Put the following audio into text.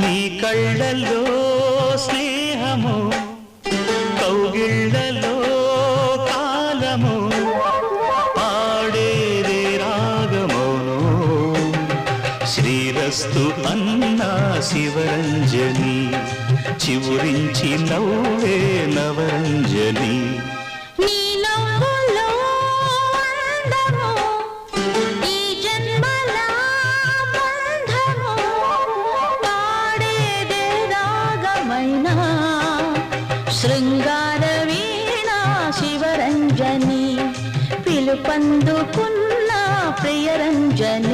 నీ కళ్ళల్లో స్నేహము కౌగిళ్ళలో కాలము పాడేదే రాగమౌను శ్రీరస్తు అన్నా శివరంజని చివురించి నవ్వే నవరంజని శృంగార వీణా శివరంజని పిలుపందుకున్న ప్రియరంజని